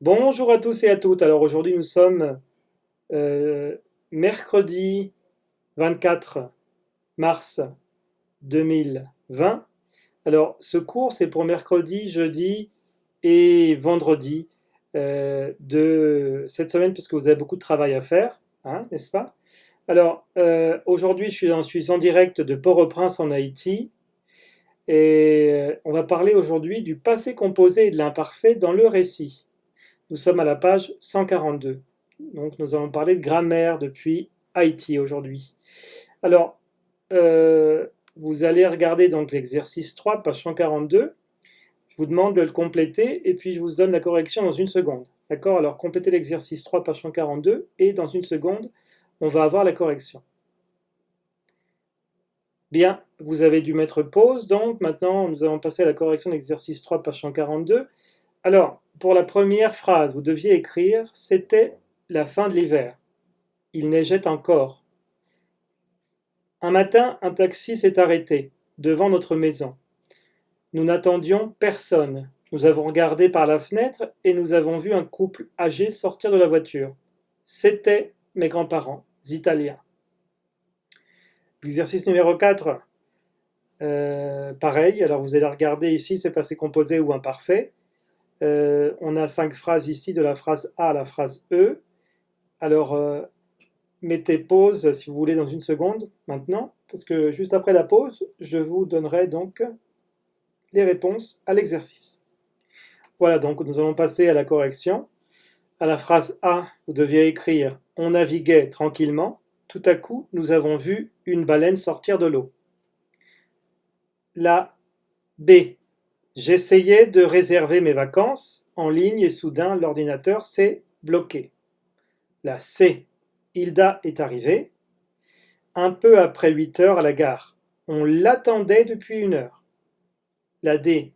Bonjour à tous et à toutes. Alors aujourd'hui nous sommes mercredi 24 mars 2020. Alors ce cours c'est pour mercredi, jeudi et vendredi de cette semaine puisque vous avez beaucoup de travail à faire, hein, n'est-ce pas? Alors aujourd'hui je suis en direct de Port-au-Prince en Haïti et on va parler aujourd'hui du passé composé et de l'imparfait dans le récit. Nous sommes à la page 142. Donc nous allons parler de grammaire depuis Haïti aujourd'hui. Alors, vous allez regarder donc l'exercice 3, page 142. Je vous demande de le compléter et puis je vous donne la correction dans une seconde. D'accord? Alors complétez l'exercice 3, page 142 et dans une seconde, on va avoir la correction. Bien, vous avez dû mettre pause, donc maintenant nous allons passer à la correction de l'exercice 3, page 142. Alors, pour la première phrase, vous deviez écrire « C'était la fin de l'hiver. Il neigeait encore. Un matin, un taxi s'est arrêté devant notre maison. Nous n'attendions personne. Nous avons regardé par la fenêtre et nous avons vu un couple âgé sortir de la voiture. C'étaient mes grands-parents italiens. » L'exercice numéro 4, pareil. Alors vous allez regarder ici, c'est passé composé ou imparfait. On a 5 phrases ici, de la phrase A à la phrase E. Alors, mettez pause si vous voulez dans une seconde maintenant, parce que juste après la pause, je vous donnerai donc les réponses à l'exercice. Voilà, donc nous allons passer à la correction. À la phrase A, vous deviez écrire « On naviguait tranquillement. Tout à coup, nous avons vu une baleine sortir de l'eau. » La B, j'essayais de réserver mes vacances en ligne et soudain l'ordinateur s'est bloqué. La C, Hilda est arrivée. Un peu après 8 heures à la gare. On l'attendait depuis 1 heure. La D,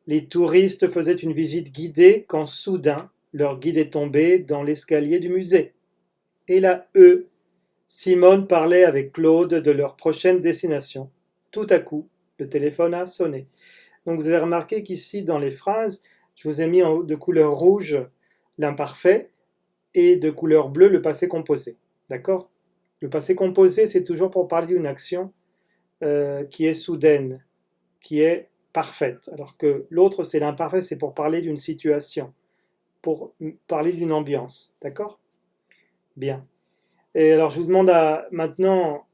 les touristes faisaient une visite guidée quand soudain leur guide est tombé dans l'escalier du musée. Et la E, Simone parlait avec Claude de leur prochaine destination. Tout à coup, le téléphone a sonné. Donc vous avez remarqué qu'ici dans les phrases, je vous ai mis de couleur rouge l'imparfait et de couleur bleue le passé composé. D'accord? Le passé composé, c'est toujours pour parler d'une action qui est soudaine, qui est parfaite. Alors que l'autre, c'est l'imparfait, c'est pour parler d'une situation, pour parler d'une ambiance. D'accord? Bien. Et alors, je vous demande maintenant,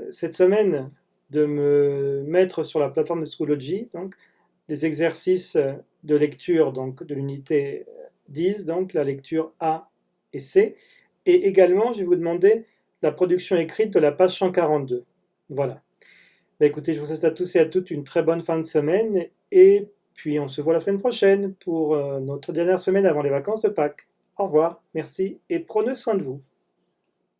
cette semaine, de me mettre sur la plateforme de Schoology, donc, des exercices de lecture donc, de l'unité 10, donc la lecture A et C. Et également, je vais vous demander la production écrite de la page 142. Voilà. Bah, écoutez, je vous souhaite à tous et à toutes une très bonne fin de semaine. Et puis, on se voit la semaine prochaine pour notre dernière semaine avant les vacances de Pâques. Au revoir, merci et prenez soin de vous.